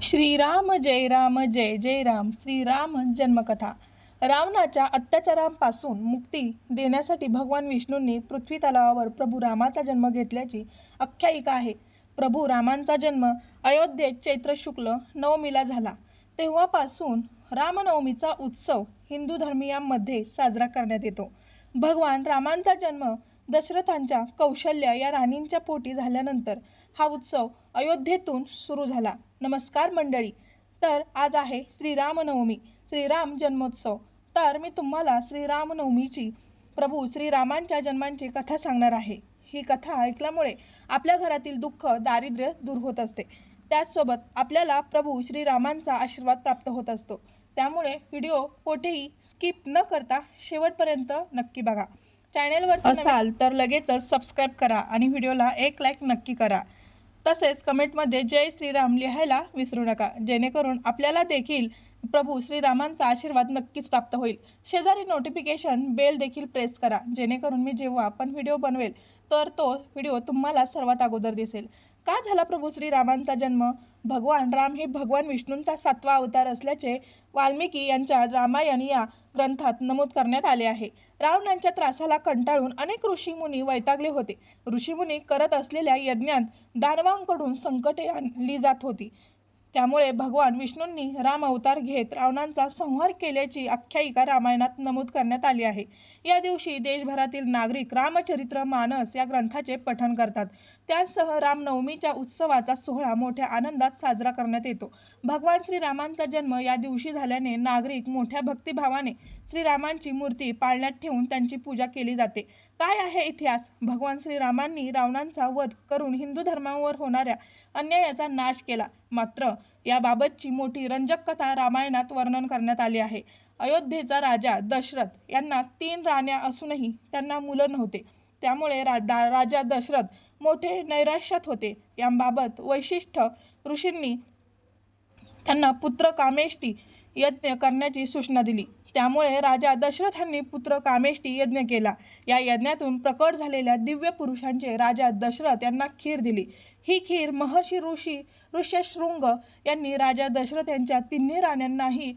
श्रीराम जय जय राम श्रीराम जन्मकथा। रावणाच्या अत्याचारांपासून मुक्ती देण्यासाठी भगवान विष्णूंनी पृथ्वी तलावावर प्रभू रामाचा जन्म घेतल्याची आख्यायिका आहे। प्रभू रामांचा जन्म अयोध्येत चैत्र शुक्ल नवमीला झाला। तेव्हापासून रामनवमीचा उत्सव हिंदू धर्मीयांमध्ये साजरा करण्यात येतो। भगवान रामांचा जन्म दशरथांच्या कौशल्या या राणींच्या पोटी झाल्यानंतर हा उत्सव अयोध्येतून सुरू झाला। नमस्कार मंडळी, तर आज आहे श्रीरामनवमी, श्रीराम जन्मोत्सव। तर मी तुम्हाला श्रीरामनवमीची प्रभू श्रीरामांच्या जन्मांची कथा सांगणार आहे। ही कथा ऐकल्यामुळे आपल्या घरातील दुःख दारिद्र्य दूर होत असते, त्याचसोबत आपल्याला प्रभू श्रीरामांचा आशीर्वाद प्राप्त होत असतो। त्यामुळे व्हिडिओ कोठेही स्किप न करता शेवटपर्यंत नक्की बघा। चॅनेलवर असाल तर लगेचच सबस्क्राईब करा आणि व्हिडिओला एक लाईक नक्की करा। तसेच कमेंटमध्ये जय श्रीराम लिहायला विसरू नका, जेणेकरून आपल्याला देखील प्रभू श्रीरामांचा आशीर्वाद नक्कीच प्राप्त होईल। शेजारी नोटिफिकेशन बेल देखील प्रेस करा, जेणेकरून मी जेव्हा पण व्हिडिओ बनवेल तर तो व्हिडिओ तुम्हाला सर्वात अगोदर दिसेल। का झाला प्रभू श्रीरामांचा जन्म? भगवान राम हे भगवान विष्णूंचा 7वा अवतार असल्याचे वाल्मिकी यांच्या रामायण या ग्रंथात नमूद करण्यात आले आहे। रावणांच्या त्रासाला कंटाळून अनेक ऋषीमुनी वैतागले होते। ऋषीमुनी करत असलेल्या यज्ञात दानवांकडून संकटे आणली जात होती। त्यामुळे भगवान विष्णूंनी राम अवतार घेत रावणांचा संहार केल्याची आख्यायिका रामायणात नमूद करण्यात आली आहे। या दिवशी देशभरातील नागरिक रामचरित्र मानस या ग्रंथाचे पठण करतात। त्यासह रामनवमीच्या उत्सवाचा सोहळा मोठ्या आनंदात साजरा करण्यात येतो। भगवान श्रीरामांचा जन्म या दिवशी झाल्याने नागरिक मोठ्या भक्तिभावाने श्रीरामांची मूर्ती पाळण्यात ठेवून त्यांची पूजा केली जाते। काय आहे इतिहास? भगवान श्रीरामांनी रावणांचा वध करून हिंदू धर्मावर होणाऱ्या अन्यायाचा नाश केला। मात्र याबाबतची मोठी रंजक कथा रामायणात वर्णन करण्यात आली आहे। अयोध्येचा राजा दशरथ यांना 3 राण्या असूनही त्यांना मुलं नव्हते। त्यामुळे राजा दशरथ मोठे नैराश्यात होते। याबाबत वैशिष्ठ ऋषींनी त्यांना पुत्र कामेष्टी यज्ञ करण्याची सूचना दिली। त्यामुळे राजा दशरथांनी पुत्र कामेष्टी यज्ञ केला। या यज्ञातून प्रकट झालेल्या दिव्य पुरुषांचे राजा दशरथ यांना खीर दिली। ही खीर महर्षी ऋष्यशृंग यांनी राजा दशरथ यांच्या 3 राण्यांनाही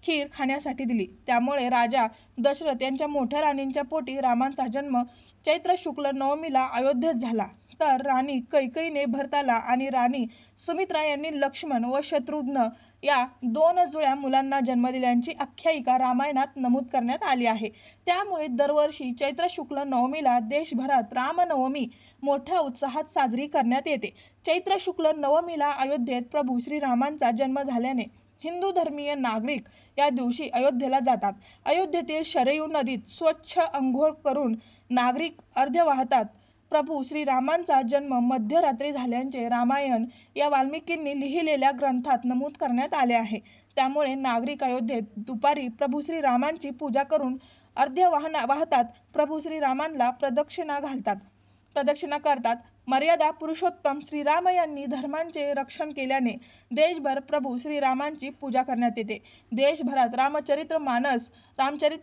खीर खाण्यासाठी दिली। त्यामुळे राजा दशरथ यांच्या मोठ्या राणींच्या पोटी रामांचा जन्म चैत्र शुक्ल नवमीला अयोध्येत झाला। तर राणी कैकेयीने भरताला आणि राणी सुमित्रा यांनी लक्ष्मण व शत्रुघ्न या 2 जुळ्या मुलांना जन्म दिल्याची आख्यायिका रामायणात नमूद करण्यात आली आहे। त्यामुळे दरवर्षी चैत्र शुक्ल नवमीला देशभरात रामनवमी मोठ्या उत्साहात साजरी करण्यात येते। चैत्र शुक्ल नवमीला अयोध्येत प्रभू श्रीरामांचा जन्म झाल्याने हिंदू धर्मीय नागरिक या दिवशी अयोध्येला जातात। अयोध्येतील शरयू नदीत स्वच्छ अंघोळ करून नागरिक अर्घ्य वाहतात। प्रभू श्रीरामांचा जन्म मध्यरात्री झाल्याचे रामायण या वाल्मिकींनी लिहिलेल्या ग्रंथात नमूद करण्यात आले आहे। त्यामुळे नागरिक अयोध्येत दुपारी प्रभू श्रीरामांची पूजा करून अर्घ्य वाहतात। प्रभू श्रीरामांना प्रदक्षिणा करतात। मर्यादा पुरुषोत्तम श्रीराम यांनी धर्मांचे रक्षण केल्याने देशभर प्रभू श्रीरामांची पूजा करण्यात येते। देशभरात रामचरित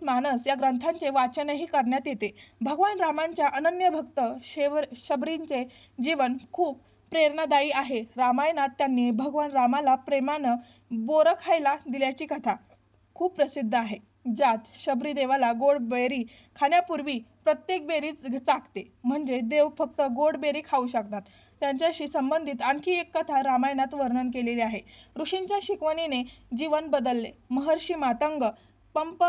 मानस या ग्रंथांचे वाचनही करण्यात येते। भगवान रामांच्या अनन्य भक्त शबरींचे जीवन खूप प्रेरणादायी आहे। रामायणात त्यांनी भगवान रामाला प्रेमानं बोरं खायला दिल्याची कथा खूप प्रसिद्ध आहे, ज्यात शबरी देवाला गोड बेरी खाण्यापूर्वी प्रत्येक बेरी चाखते, म्हणजे देव फक्त गोड बेरी खाऊ शकतात। त्यांच्याशी संबंधित आणखी एक कथा रामायणात वर्णन केलेली आहे। ऋषींच्या शिकवणीने जीवन बदलले। महर्षी मातंग पंप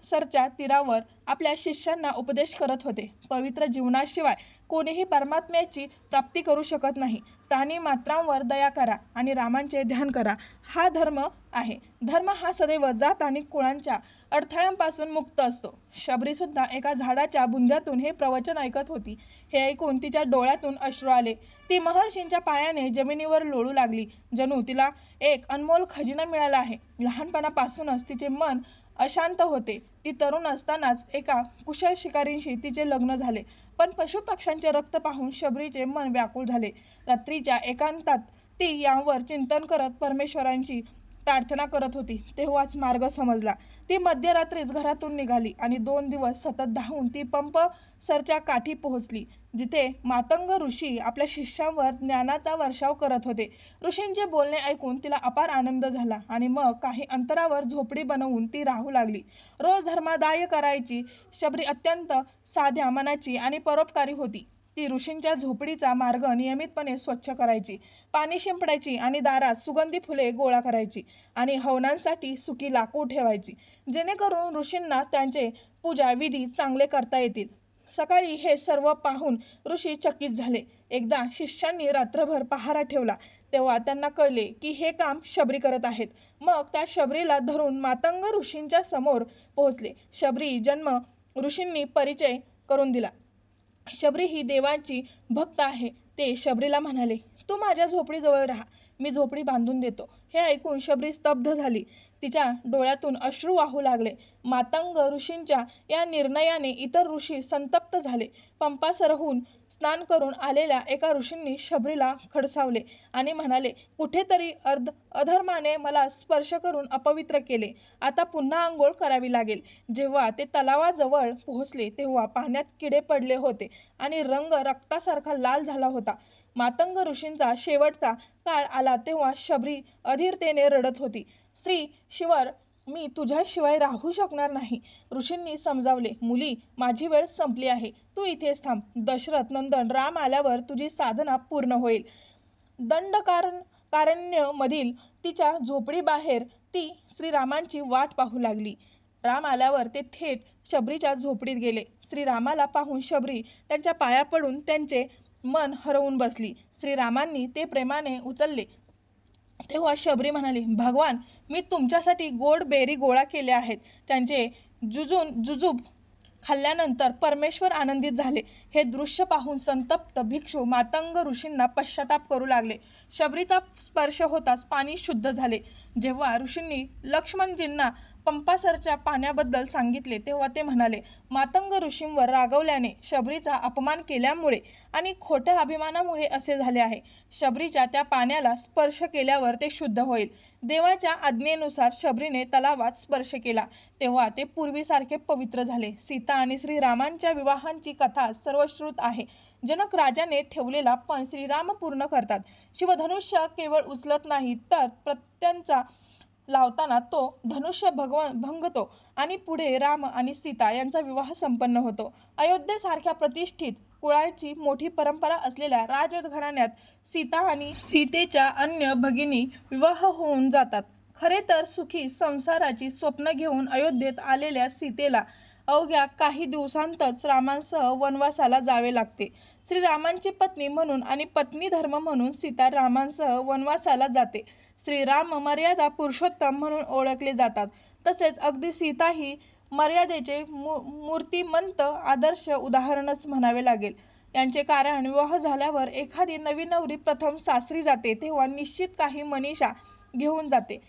सरच्या तीरावर आपल्या शिष्यांना उपदेश करत होते। पवित्र जीवनाशिवाय कोणीही परमात्म्याची प्राप्ती करू शकत नाही। प्राणी मात्रांवर दया करा आणि रामांचे ध्यान करा, हा धर्म आहे। धर्म हा सदैव जात आणि कुळांच्या अडथळ्यांपासून मुक्त असतो। शबरी सुद्धा एका झाडाच्या बुंध्यातून हे प्रवचन ऐकत होती। हे ऐकून तिच्या डोळ्यातून अश्रू आले। ती महर्षींच्या पायाने जमिनीवर लोळू लागली, जणू तिला एक अनमोल खजिना मिळाला आहे। लहानपणापासूनच तिचे मन अशांत होते। ती तरुण असतानाच एका कुशल शिकारींशी तिचे लग्न झाले, पण पशुपक्ष्यांचे रक्त पाहून शबरीचे मन व्याकुळ झाले। रात्रीच्या एकांतात ती यावर चिंतन करत परमेश्वरांची प्रार्थना करत होती। तेव्हाच मार्ग समजला। ती मध्यरात्रीच घरातून निघाली आणि 2 दिवस सतत धावून ती पंप सरच्या काठी पोहोचली। जिथे मातंग ऋषी आपल्या शिष्यांवर ज्ञानाचा वर्षाव करत होते. ऋषींचे बोलणे ऐकून तिला अपार आनंद झाला आणि मग काही अंतरावर झोपडी बनवून ती राहू लागली. रोज धर्मादाय करायची. शबरी अत्यंत साध्या मनाची आणि परोपकारी होती. ती ऋषींच्या झोपडीचा मार्ग नियमितपणे स्वच्छ करायची, पाणी शिंपडायची आणि दारात सुगंधी फुले गोळा करायची आणि हवनांसाठी सुकी लाकूड ठेवायची, जेणेकरून ऋषींना त्यांचे पूजा विधी चांगले करता येतील. सकाळी हे सर्व पाहून ऋषी चकित झाले. एकदा शिष्यांनी रात्रभर पहारा ठेवला तेव्हा त्यांना कळले की हे काम शबरी करत आहेत. मग त्या शबरीला धरून मातंग ऋषींच्या समोर पोहोचले. शबरी जन्म ऋषींनी परिचय करून दिला. शबरी ही देवाची भक्त आहे. ते शबरीला म्हणाले, तू माझ्या झोपडीजवळ राहा, मी झोपडी बांधून देतो. हे ऐकून शबरी स्तब्ध झाली. तिच्या डोळ्यातून अश्रू वाहू लागले. मातंग ऋषींच्या या निर्णयाने इतर ऋषी संतप्त झाले. पंपासरहून स्नान करून आलेल्या एका ऋषींनी शबरीला खडसावले आणि म्हणाले, कुठेतरी अधर्माने मला स्पर्श करून अपवित्र केले. आता पुन्हा आंघोळ करावी लागेल. जेव्हा ते तलावाजवळ पोहोचले तेव्हा पाण्यात किडे पडले होते आणि रंग रक्तासारखा लाल झाला होता. मातंग ऋषींचा शेवटचा काळ आला तेव्हा शबरी अधीरतेने रडत होती. स्त्री शिवर, मी तुझ्याशिवाय राहू शकणार नाही. ऋषींनी समजावले, मुली, माझी वेळ संपली आहे. तू इथेच थांब. दशरथ नंदन राम आल्यावर तुझी साधना पूर्ण होईल. दंडकारण्यमधील तिच्या झोपडीबाहेर ती श्रीरामांची वाट पाहू लागली. राम आल्यावर ते थेट शबरीच्या झोपडीत गेले. श्रीरामाला पाहून शबरी त्यांच्या पाया पडून त्यांचे मन हरवून बसली. श्रीरामांनी ते प्रेमाने उचलले तेव्हा शबरी म्हणाली, भगवान, मी तुमच्यासाठी गोड बेरी गोळा केल्या आहेत. त्यांचे जुजूब खाल्ल्यानंतर परमेश्वर आनंदित झाले. हे दृश्य पाहून संतप्त भिक्षू मातंग ऋषींना पश्चाताप करू लागले. शबरीचा स्पर्श होताच पाणी शुद्ध झाले. जेव्हा ऋषींनी लक्ष्मणजींना पंपासरच्या पाण्याबद्दल सांगितले तेव्हा ते म्हणाले, मातंग ऋषींवर रागवल्याने, शबरीचा अपमान केल्यामुळे आणि खोट्या अभिमानामुळे असे झाले आहे. शबरीच्या त्या पाण्याला स्पर्श केल्यावर ते शुद्ध होईल. देवाच्या आज्ञेनुसार शबरीने तलावात स्पर्श केला तेव्हा ते पूर्वीसारखे पवित्र झाले. सीता आणि श्रीरामांच्या विवाहांची कथा सर्वश्रुत आहे. जनक राजाने ठेवलेला पण श्रीराम पूर्ण करतात. शिवधनुष्य केवळ उचलत नाही तर प्रत्यंचा लावताना तो धनुष्य भंगतो आणि पुढे राम आणि सीता यांचा विवाह संपन्न होतो. अयोध्येसारख्या प्रतिष्ठित कुळाची मोठी परंपरा असलेल्या राजघराण्यात सीता आणि सीतेच्या अन्य भगिनी विवाह होऊन जातात. खरे तर सुखी संसाराची स्वप्न घेऊन अयोध्येत आलेल्या सीतेला अवघ्या काही दिवसांतच रामांसह वनवासाला जावे लागते. श्रीरामांची पत्नी म्हणून आणि पत्नी धर्म म्हणून सीता रामांसह वनवासाला जाते. श्रीराम मर्यादा पुरुषोत्तम म्हणून ओळखले जातात. तसेच अगदी सीता ही मर्यादेचे मूर्तिमंत आदर्श उदाहरणच म्हणावे लागेल. यांचे कारण विवाह झाल्यावर एखादी नवी नवरी प्रथम सासरी जाते तेव्हा निश्चित काही मनीषा घेऊन जाते.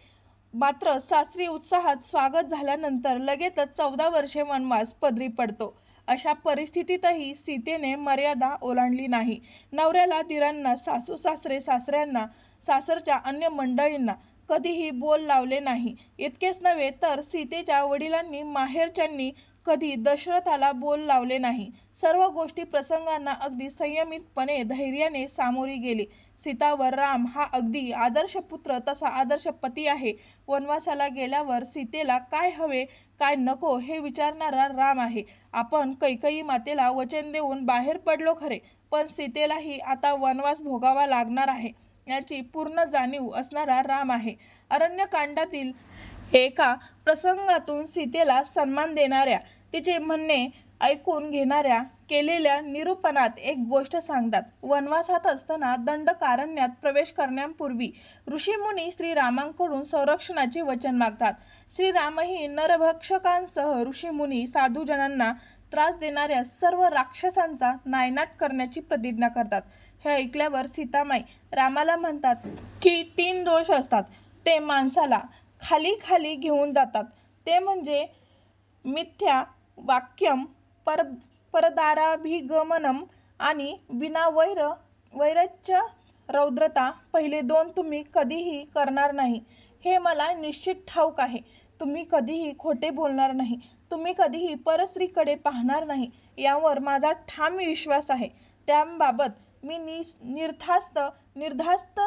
मात्र सासरी उत्साहात स्वागत झाल्यानंतर लगेचच 14 वर्षे वनवास पदरी पडतो. अशा परिस्थितीतही सीतेने मर्यादा ओलांडली नाही. नवऱ्याला, दिरांना, सासू सासरे सासऱ्यांना, सासरच्या अन्य मंडळींना कधीही बोल लावले नाही. इतकेच नव्हे तर सीतेच्या वडिलांनी, माहेरच्यांनी कधी दशरथाला बोल लावले नाही. सर्व गोष्टी प्रसंगांना अगदी संयमितपणे धैर्याने सामोरी गेली. सीता व राम हा अगदी आदर्श पुत्र तसा आदर्श पती आहे. वनवासाला गेल्यावर सीतेला काय हवे काय नको हे विचारणारा राम आहे. आपण कैकेयी मातेला वचन देऊन बाहेर पडलो खरे, पण सीतेलाही आता वनवास भोगावा लागणार आहे याची पूर्ण जाणीव असणारा राम आहे. अरण्यकांडातील एका प्रसंगातून सीतेला सन्मान देणाऱ्या, तिचे म्हणणे ऐकून घेणाऱ्या केलेल्या निरूपणात एक गोष्ट सांगतात. वनवासात असताना दंडकारण्यात प्रवेश करण्यापूर्वी ऋषीमुनी श्रीरामांकडून संरक्षणाचे वचन मागतात. श्रीरामही नरभक्षकांसह ऋषीमुनी साधूजनांना त्रास देणाऱ्या सर्व राक्षसांचा नायनाट करण्याची प्रतिज्ञा करतात. हे ऐकल्यावर सीतामाई रामाला म्हणतात की 3 दोष असतात ते माणसाला खाली खाली घेऊन जातात. ते म्हणजे मिथ्या वाक्यम, परदाराभिगमनम आणि वैरच्य रौद्रता. पहिले 2 तुम्ही कधीही करणार नाही हे मला निश्चित ठाऊक आहे. तुम्ही कधीही खोटे बोलणार नाही. तुम्ही कधीही परस्त्रीकडे पाहणार नाही यावर माझा ठाम विश्वास आहे. त्याबाबत मी निर्धास्त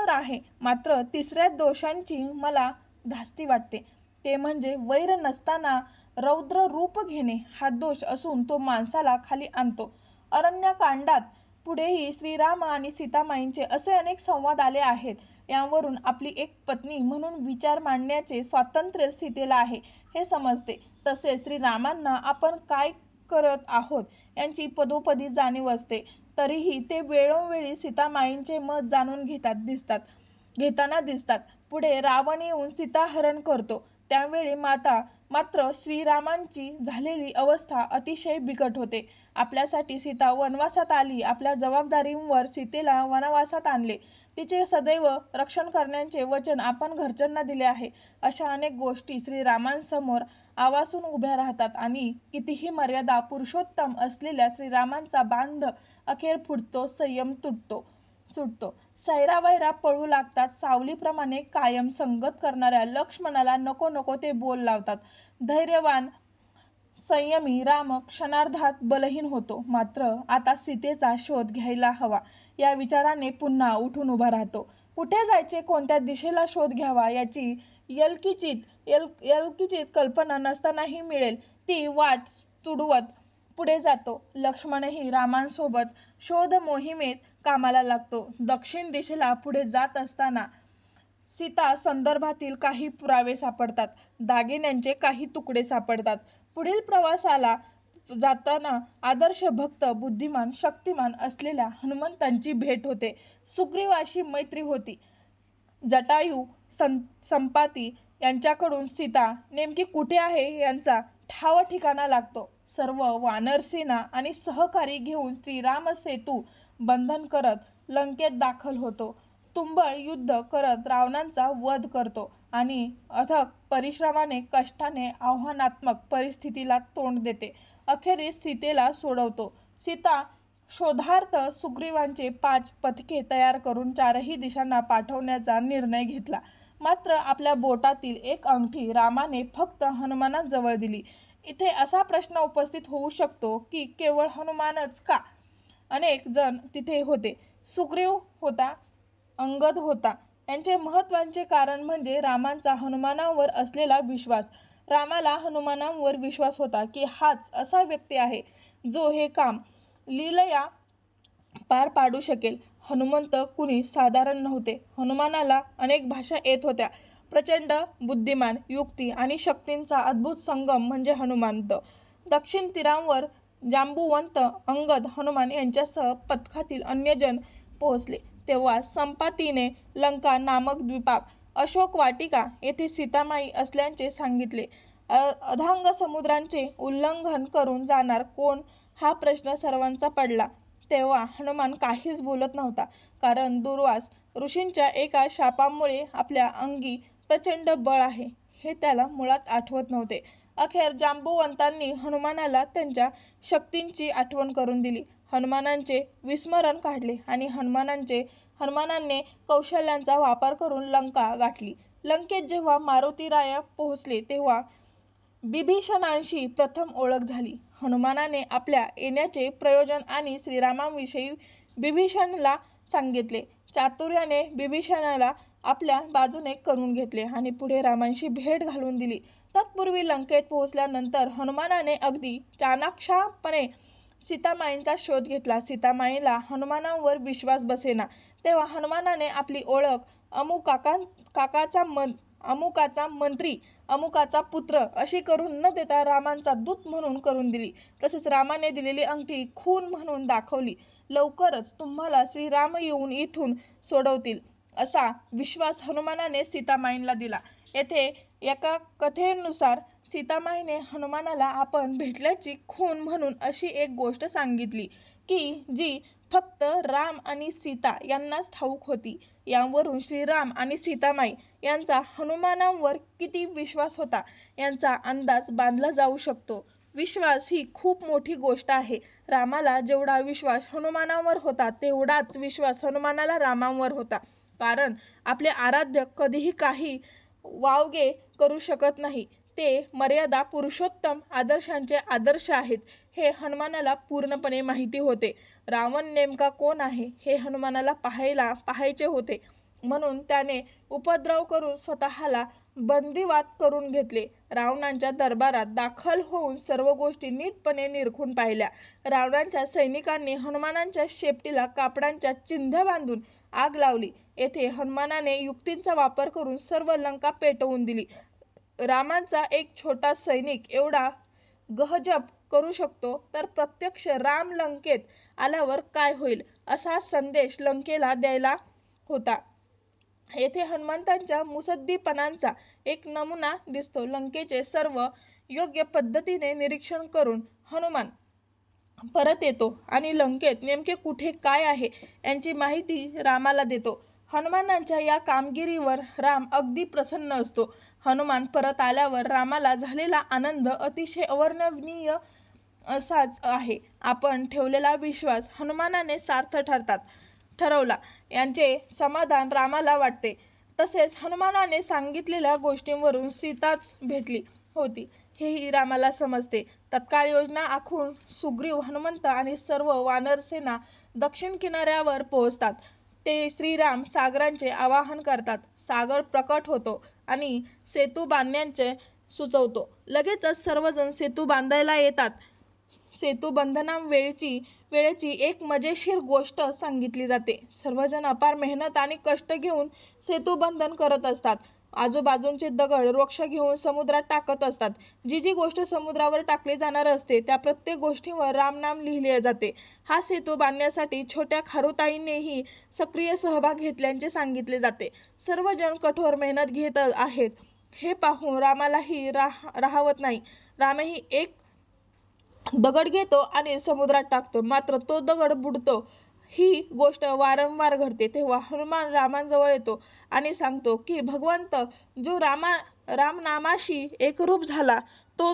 आहे. मात्र तिसऱ्या दोषांची मला धास्ती वाटते. ते म्हणजे वैर नसताना रौद्र रूप घेणे हा दोष असून तो माणसाला खाली आणतो. अरण्यकांडात पुढेही श्रीराम आणि सीतामाईंचे असे अनेक संवाद आले आहेत. यावरून आपली एक पत्नी म्हणून विचार मांडण्याचे स्वातंत्र्य सीतेला आहे हे समजते. तसेच श्रीरामांना आपण काय करत आहोत यांची पदोपदी जाणीव असते. तरीही ते वेळोवेळी सीतामाईंचे मत जाणून घेताना दिसतात. पुढे रावण येऊन सीताहरण करतो त्यावेळी मात्र श्रीरामांची झालेली अवस्था अतिशय बिकट होते. आपल्यासाठी सीता वनवासात आली. आपल्या जबाबदारीवर सीतेला वनवासात आणले. तिचे सदैव रक्षण करण्याचे वचन आपण घरच्यांना दिले आहे. अशा अनेक गोष्टी श्रीरामांसमोर आवासून उभ्या राहतात आणि कितीही मर्यादा पुरुषोत्तम असलेल्या श्रीरामांचा बांध अखेर फुटतो, संयम सुटतो. सैरावैरा पळू लागतात. सावलीप्रमाणे कायम संगत करणाऱ्या लक्ष्मणाला नको नको ते बोल लावतात. धैर्यवान संयमी राम क्षणार्धात बलहीन होतो. मात्र आता सीतेचा शोध घ्यायला हवा या विचाराने पुन्हा उठून उभा राहतो. कुठे जायचे, कोणत्या दिशेला शोध घ्यावा याची यलकिचित कल्पना नसतानाही मिळेल ती वाट तुडवत पुढे जातो. लक्ष्मणही रामांसोबत शोध मोहिमेत कामाला लागतो. दक्षिण दिशेला पुढे जात असताना सीता संदर्भातील काही पुरावे सापडतात. दागिन्यांचे काही तुकडे सापडतात. पुढील प्रवासाला जाताना आदर्श भक्त, बुद्धिमान, शक्तिमान असलेल्या हनुमंतांची भेट होते. सुग्रीवाशी मैत्री होती. जटायू संपाती यांच्याकडून सीता नेमकी कुठे आहे यांचा ठाव ठिकाणा लागतो. सर्व वानरसेना आणि सहकारी घेऊन श्रीराम सेतू बंधन करत लंकेत दाखल होतो. तुंबळ युद्ध करत रावणांचा वध करतो आणि अथक परिश्रमाने, कष्टाने आव्हानात्मक परिस्थितीला तोंड देते. अखेरीस सीतेला सोडवतो. सीता शोधार्थ सुग्रीवांचे 5 पथके तयार करून 4ही दिशांना पाठवण्याचा निर्णय घेतला. मात्र आपल्या बोटातील एक अंगठी रामाने फक्त हनुमानाजवळ दिली. इथे असा प्रश्न उपस्थित होऊ शकतो की केवळ हनुमानच का? अनेक जण तिथे होते. सुग्रीव होता, अंगद होता. यांचे महत्त्वाचे कारण म्हणजे रामांचा हनुमानावर असलेला विश्वास. रामाला हनुमानावर विश्वास होता की हाच असा व्यक्ती आहे जो हे काम लीलया पार पाडू शकेल. हनुमंत कुणी साधारण नव्हते. हनुमानाला अनेक भाषा येत होत्या. प्रचंड बुद्धिमान, युक्ती आणि शक्तींचा अद्भुत संगम म्हणजे हनुमंत. दक्षिण तीरावर जांबुवंत, अंगद, हनुमान यांच्यासह पथकातील अन्य जण पोहोचले तेव्हा संपातीने लंका नामक द्वीपात अशोक वाटिका येथे सीतामाई असल्याचे सांगितले. अथांग समुद्रांचे उल्लंघन करून जाणार कोण हा प्रश्न सर्वांचा पडला. तेव्हा हनुमान काहीच बोलत नव्हता. कारण दुर्वास ऋषींच्या एका शापामुळे आपल्या अंगी प्रचंड बळ आहे हे त्याला मुळात आठवत नव्हते. अखेर जांबुवंतांनी हनुमानाला त्यांच्या शक्तींची आठवण करून दिली. हनुमानांचे विस्मरण काढले आणि हनुमानाने कौशल्यांचा वापर करून लंका गाठली. लंकेत जेव्हा मारुतीराया पोहोचले तेव्हा बिभीषणांशी प्रथम ओळख झाली. हनुमानाने आपल्या येण्याचे प्रयोजन आणि श्रीरामांविषयी बिभीषणाला सांगितले. चातुर्याने बिभीषणाला आपल्या बाजूने करून घेतले आणि पुढे रामांशी भेट घालून दिली. तत्पूर्वी लंकेत पोहोचल्यानंतर हनुमानाने अगदी चाणाक्षपणे सीतामाईंचा शोध घेतला. सीतामाईला हनुमानावर विश्वास बसेना. तेव्हा हनुमानाने आपली ओळख अमुकाचा मंत्री, अमुकाचा पुत्र अशी करून न देता रामांचा दूत म्हणून करून दिली. तसेच रामाने दिलेली अंगठी खून म्हणून दाखवली. लवकरच तुम्हाला श्रीराम येऊन इथून सोडवतील असा विश्वास हनुमानाने सीतामाईंना दिला. येथे एका कथेनुसार सीतामाईने हनुमानाला आपण भेटल्याची खून म्हणून अशी एक गोष्ट सांगितली की जी फक्त राम आणि सीता यांनाच ठाऊक होती. यावरून श्रीराम आणि सीतामाई यांचा हनुमानावर किती विश्वास होता यांचा अंदाज बांधला जाऊ शकतो. विश्वास ही खूप मोठी गोष्ट आहे. रामाला जेवढा विश्वास हनुमानावर होता तेवढाच विश्वास हनुमानाला रामावर होता. कारण आपले आराध्य कधीही काही वावगे करू शकत नाही. ते मर्यादा पुरुषोत्तम आदर्शांचे आदर्श आहेत. हे हनुमानाला पूर्णपणे माहिती होते. रावण नेमका कोण आहे हे हनुमानाला पाहायचे होते, म्हणून त्याने उपद्रव करून स्वतःला बंदिवात करून घेतले. रावणाच्या दरबारात दाखल होऊन सर्व गोष्टी नीटपणे निरखून पाहिल्या. रावणाच्या सैनिकांनी हनुमानाच्या शेपटीला कापडांच्या चिंध्या बांधून आग लावली. येथे हनुमानाने युक्तींचा वापर करून सर्व लंका पेटवून दिली. रामाचा एक छोटा सैनिक एवढा गहजब करू शकतो, तर प्रत्यक्ष राम लंकेत आल्यावर काय होईल असा संदेश लंकेला द्यायला होता. येथे हनुमंतांच्या मुत्सद्दीपणाचा एक नमुना दिसतो. लंकेचे सर्व योग्य पद्धतीने निरीक्षण करून हनुमान परत येतो आणि लंकेत नेमके कुठे काय आहे यांची माहिती रामाला देतो. हनुमानांच्या या कामगिरीवर राम अगदी प्रसन्न असतो. हनुमान परत आल्यावर रामाला झालेला आनंद अतिशय अवर्णनीय असाच आहे. आपण ठेवलेला विश्वास हनुमानाने सार्थ ठरवला यांचे समाधान रामाला वाटते. तसेच हनुमानाने सांगितलेल्या गोष्टींवरून सीताच भेटली होती हेही रामाला समजते. तत्काळ योजना आखून सुग्रीव, हनुमंत आणि सर्व वानरसेना दक्षिण किनाऱ्यावर पोहोचतात. ते श्रीराम सागरांचे आवाहन करतात. सागर प्रकट होतो आणि सेतू बांधण्याचे सुचवतो. लगेचच सर्वजण सेतू बांधायला येतात. सेतू वेळेची एक मजेशीर गोष्ट सांगितली जाते. सर्वजण अपार मेहनत आणि कष्ट घेऊन सेतू बंधन करत असतात. आजूबाजूंचे दगड वृक्ष घेऊन समुद्रात टाकत असतात. जी गोष्ट समुद्रावर टाकली जाणार असते त्या प्रत्येक गोष्टीवर रामनाम लिहिले जाते. हा सेतू बांधण्यासाठी छोट्या खारुताईंनीही सक्रिय सहभाग घेतल्याचे सांगितले जाते. सर्वजण कठोर मेहनत घेत आहेत हे पाहून रामालाही राहवत नाही. रामही एक दगड घेतो आणि समुद्रात टाकतो, मात्र तो दगड बुडतो. ही गोष्ट वारंवार घडते. तेव्हा हनुमान रामांजवळ येतो आणि सांगतो की भगवंत जो रामनामाशी एकरूप झाला तो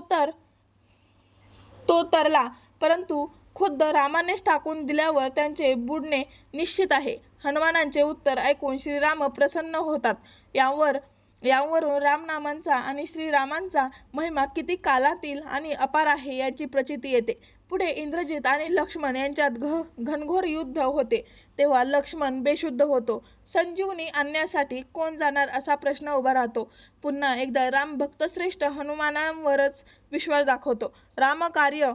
तरला, परंतु खुद्द रामानेच टाकून दिल्यावर त्यांचे बुडणे निश्चित आहे. हनुमानांचे उत्तर ऐकून श्रीराम प्रसन्न होतात. यावरून रामनामांचा आणि श्रीरामांचा महिमा किती कालातील आणि अपार आहे याची प्रचिती येते. पुढे इंद्रजित आणि लक्ष्मण यांच्यात घनघोर युद्ध होते. तेव्हा लक्ष्मण बेशुद्ध होतो. संजीवनी आणण्यासाठी कोण जाणार असा प्रश्न उभा राहतो. पुन्हा एकदा राम भक्तश्रेष्ठ हनुमानावरच विश्वास दाखवतो. रामकार्य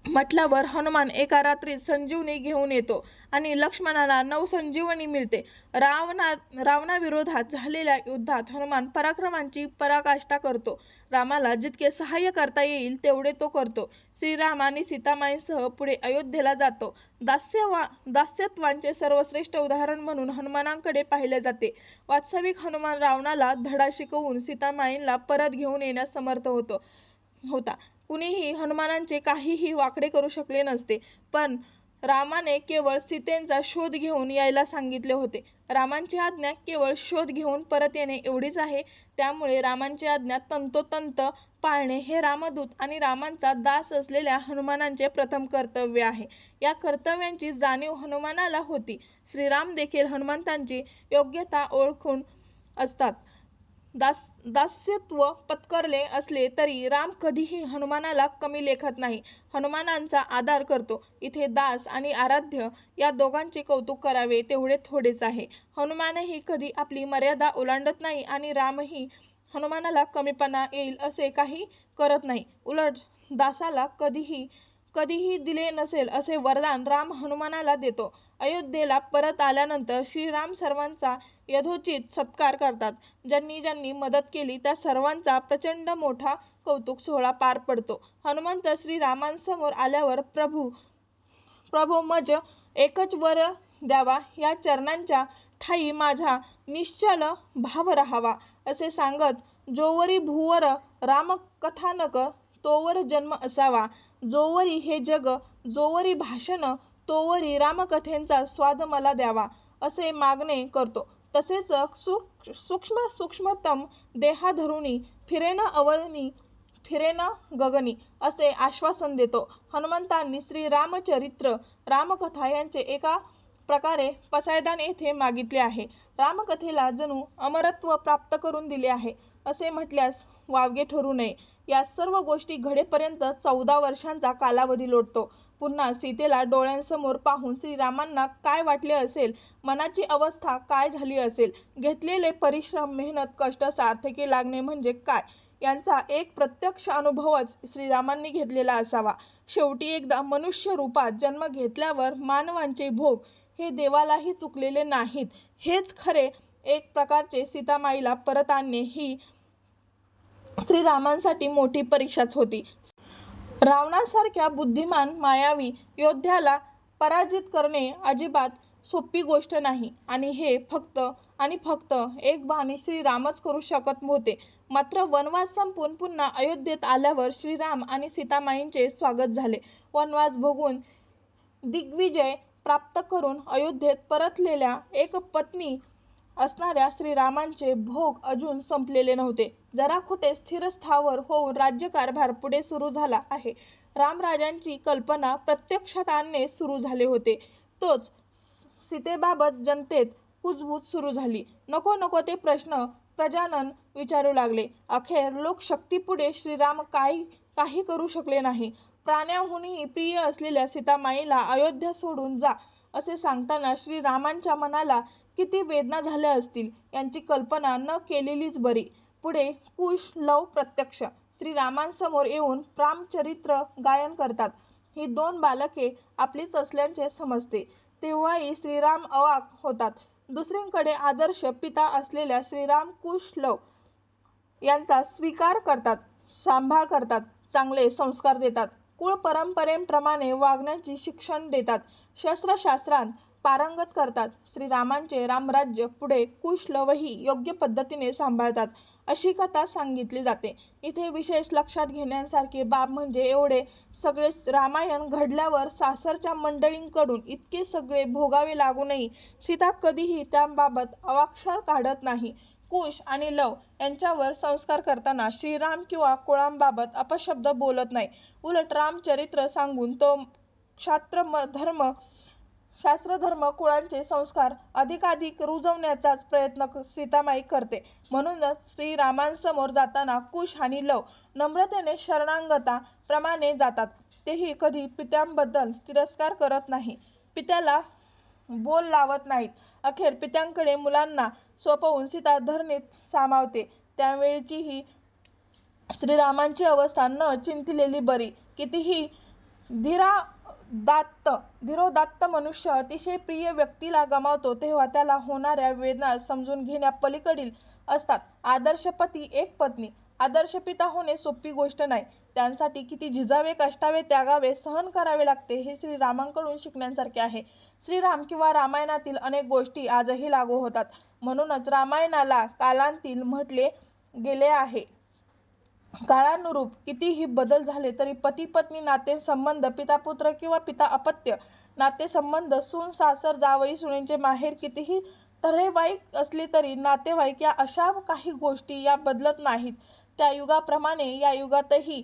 म्हटल्यावर हनुमान एका रात्रीत संजीवनी घेऊन येतो आणि लक्ष्मणाला नवसंजीवनी मिळते. रावणाविरोधात झालेल्या युद्धात हनुमान पराक्रमांची पराकाष्ठा करतो. रामाला जितके सहाय्य करता येईल तेवढे तो करतो. श्रीराम आणि सीतामाईंसह पुढे अयोध्येला जातो. दास्यत्वांचे सर्वश्रेष्ठ उदाहरण म्हणून हनुमानांकडे पाहिले जाते. वास्तविक हनुमान रावणाला धडा शिकवून सीतामाईंना परत घेऊन येण्यास समर्थ होता. कुणीही हनुमानांचे काहीही वाकडे करू शकले नसते. पण रामाने केवळ सीतेचा शोध घेऊन यायला सांगितले होते. रामांची आज्ञा केवळ शोध घेऊन परत येणे एवढीच आहे. त्यामुळे रामांची आज्ञा तंतोतंत पाळणे हे रामदूत आणि रामांचा दास असलेल्या हनुमानांचे प्रथम कर्तव्य आहे. या कर्तव्यांची जाणीव हनुमानाला होती. श्रीराम देखील हनुमंतांची योग्यता ओळखून असतात. दास्यत्व पत्करले असले तरी राम कधीही हनुमानाला कमी लेखत नाही. हनुमानांचा आदर करतो. इथे दास आणि आराध्य या दोघांचे कौतुक करावे तेवढे थोडेच आहे. हनुमानही कधी आपली मर्यादा ओलांडत नाही आणि रामही हनुमानाला कमीपणा येईल असे काही करत नाही. उलट दासाला कधीही दिले नसेल असे वरदान राम हनुमानाला देतो. अयोध्येला परत आल्यानंतर श्रीराम सर्वांचा यथोचित सत्कार करतात. ज्यांनी मदत केली त्या सर्वांचा प्रचंड मोठा कौतुक सोहळा पार पडतो. हनुमंत श्रीरामांसमोर आल्यावर प्रभो मज एकच वर द्यावा, या चरणांच्या ठाई माझा निश्चल भाव राहावा असे सांगत जोवरी भूवर रामकथानक तोवर जन्म असावा, जोवरी हे जग जोवरी भाषण तोवरी रामकथेंचा स्वाद मला द्यावा असे मागणे करतो. तसेच सूक्ष्मतम देहाधरुणी फिरेन अवनी फिरेन गगनी असे आश्वासन देतो. हनुमंतांनी श्रीरामचरित्र रामकथा यांचे एका प्रकारे पसायदान येथे मागितले आहे. रामकथेला जणू अमरत्व प्राप्त करून दिले आहे असे म्हटल्यास वावगे ठरू नये. या सर्व गोष्टी घडेपर्यंत 14 वर्षांचा कालावधी लोटतो. पुन्हा सीतेला डोळ्यांसमोर पाहून श्रीरामांना काय वाटले असेल, मनाची अवस्था काय झाली असेल, घेतलेले परिश्रम, मेहनत, कष्ट सार्थकी लागणे म्हणजे काय यांचा एक प्रत्यक्ष अनुभवच श्रीरामांनी घेतलेला असावा. शेवटी एकदा मनुष्य रूपात जन्म घेतल्यावर मानवांचे भोग हे देवालाही चुकलेले नाहीत. हेच खरे एक प्रकारचे सीतामाईला परत आणणे ही श्रीरामांसाठी मोठी परीक्षाच होती. रावणासारख्या बुद्धिमान मायावी योद्ध्याला पराजित करणे अजिबात सोपी गोष्ट नाही आणि हे फक्त एक बाणी श्रीरामच करू शकत होते. मात्र वनवास संपून पुन्हा अयोध्येत आल्यावर श्रीराम आणि सीतामाईंचे स्वागत झाले. वनवास भोगून दिग्विजय प्राप्त करून अयोध्येत परतलेल्या एक पत्नी असणाऱ्या श्रीरामांचे भोग अजून संपलेले नव्हते. जरा कुठे स्थिरस्थावर होऊन राज्यकारभार पुढे सुरू झाला आहे. रामराजांची कल्पना प्रत्यक्षात आणणे सुरू झाले होते. तोच सीतेबाबत जनतेत कुजबूज सुरू झाली. नको ते प्रश्न प्रजानन विचारू लागले. अखेर लोकशक्तीपुढे श्रीराम काही करू शकले नाही. प्राण्याहूनही प्रिय असलेल्या सीतामाईला अयोध्या सोडून जा असे सांगताना श्रीरामांच्या मनाला किती वेदना झाल्या असतील यांची कल्पना न केलेलीच बरी. पुढे कुश, लव प्रत्यक्ष श्रीरामांसमोर येऊन रामचरित्र गायन करतात. ही 2 बालके आपलीच असल्याचे समजते. तेव्हाही श्रीराम अवाक होतात. दुसरीकडे आदर्श पिता असलेल्या श्रीराम कुश, लव यांचा स्वीकार करतात, सांभाळ करतात, चांगले संस्कार देतात, कुळ परंपरेप्रमाणे वागण्याची शिक्षण देतात, शस्त्रशास्त्रांत पारंगत करतात. श्रीरामांचे रामराज्य पुढे कुश, लवही योग्य पद्धतीने सांभाळतात अशी कथा सांगितली जाते. इथे विशेष लक्षात घेण्यासारखी बाब म्हणजे एवढे सगळे रामायण घडल्यावर सासरच्या मंडळींकडून इतके सगळे भोगावे लागूनही सीता कधीही त्याबाबत अवाक्षर काढत नाही. कुश आणि लव यांच्यावर संस्कार करताना श्रीराम किंवा कुळांबाबत अपशब्द बोलत नाही. उलट रामचरित्र सांगून तो शास्त्रधर्म कुळांचे संस्कार अधिकाधिक रुजवण्याचाच प्रयत्न सीतामाई करते. म्हणूनच श्रीरामांसमोर जाताना कुश आणि लव नम्रतेने शरणागता प्रमाणे जातात. तेही कधी पित्यांबद्दल तिरस्कार करत नाही, पित्याला बोल लावत नाहीत. अखेर पित्यांकडे मुलांना सोपवून सीता धरणीत सामावते. त्यावेळचीही श्रीरामांची अवस्था न चिंतिलेली बरी. कितीही धीरोदात्त मनुष्य अतिशय प्रिय व्यक्तीला गमावतो तेव्हा त्याला होणाऱ्या वेदना समजून घेण्यापलीकडील असतात. आदर्श पती, एक पत्नी, आदर्श पिता होणे सोपी गोष्ट नाही. त्यांसाठी किती झिजावे, कष्टावे, त्यागावे, सहन करावे लागते हे श्रीरामांकडून शिकण्यासारखे आहे. श्रीराम किंवा रामायणातील अनेक गोष्टी आजही लागू होतात. म्हणूनच रामायणाला कालांतील म्हटले गेले आहे. काळानुरूप कितीही बदल झाले तरी पती पत्नी नातेसंबंध, पिता पुत्र किंवा पिता अपत्य नातेसंबंध, सून सासर, जावई सुनेचे माहेर कितीही तऱ्हेवाईक असले तरी नातेवाईक या अशा काही गोष्टी या बदलत नाहीत. त्या युगाप्रमाणे या युगातही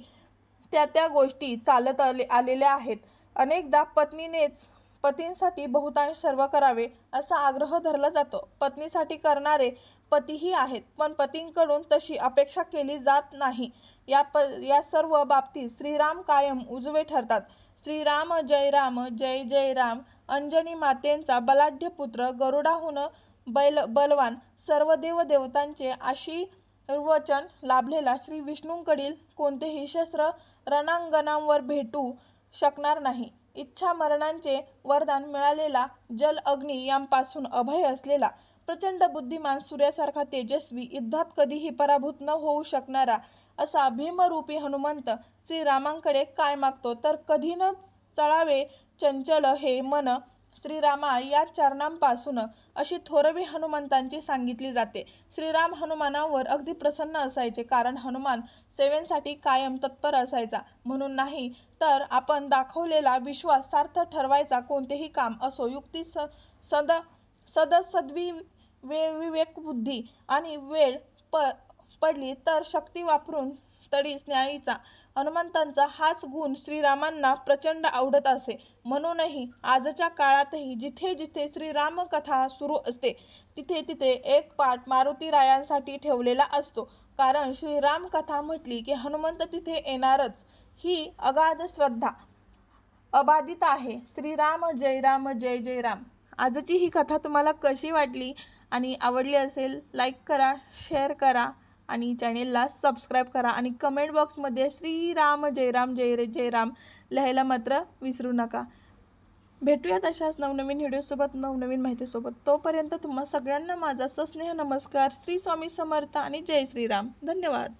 त्या गोष्टी चालत आलेल्या आहेत. अनेकदा पत्नीनेच पतींसाठी बहुतांश सर्व करावे असा आग्रह धरला जातो. पत्नीसाठी करणारे पतीही आहेत, पण पतींकडून तशी अपेक्षा केली जात नाही. या सर्व बाबतीत श्रीराम कायम उजवे ठरतात. श्रीराम जय राम, जय जय राम. अंजनी मातेंचा बलाढ्य पुत्र, गरुडाहून बलवान, सर्व देवदेवतांचे आशीर्वचन लाभलेला, श्री विष्णूंकडील कोणतेही शस्त्र रणांगणांवर भेटू शकणार नाही. इच्छा मरणांचे वरदान मिळालेला, जल अग्नी यांपासून अभय असलेला, प्रचंड बुद्धिमान, सूर्यासारखा तेजस्वी, युद्धात कधीही पराभूत न होऊ शकणारा असा भीमरूपी हनुमंत श्रीरामांकडे काय मागतो तर कधी न चळावे चंचल हे मन श्रीरामा या चरणांपासून अशी थोरवी हनुमंतांची सांगितली जाते. श्रीराम हनुमानावर अगदी प्रसन्न असायचे, कारण हनुमान सेवेसाठी कायम तत्पर असायचा. म्हणून नाही तर आपण दाखवलेला विश्वास सार्थ ठरवायचा. कोणतेही काम असो, युक्ती, सद्सद्वी, विवेकबुद्धी आणि वेळ पडली तर शक्ती वापरून तडीस न्यायीचा हनुमंतांचा हाच गुण श्रीरामांना प्रचंड आवडत असे. म्हणूनही आजच्या काळातही जिथे जिथे श्रीराम कथा सुरू असते तिथे तिथे एक पाठ मारुतीरायांसाठी ठेवलेला असतो. कारण श्रीराम कथा म्हटली की हनुमंत तिथे येणारच ही अगाध श्रद्धा अबाधित आहे. श्रीराम जय राम जय जय राम. आजची ही कथा तुम्हाला कशी वाटली आणि आवडली असेल लाईक करा, शेअर करा आणि चॅनेलला सबस्क्राईब करा आणि कमेंट बॉक्समध्ये श्रीराम जय राम जय जय राम लिहायला मात्र विसरू नका. भेटूयात अशाच नवनवीन व्हिडिओसोबत, नवनवीन माहितीसोबत. तोपर्यंत तुम्हा सगळ्यांना माझा सस्नेह नमस्कार. श्री स्वामी समर्थ आणि जय श्रीराम. धन्यवाद.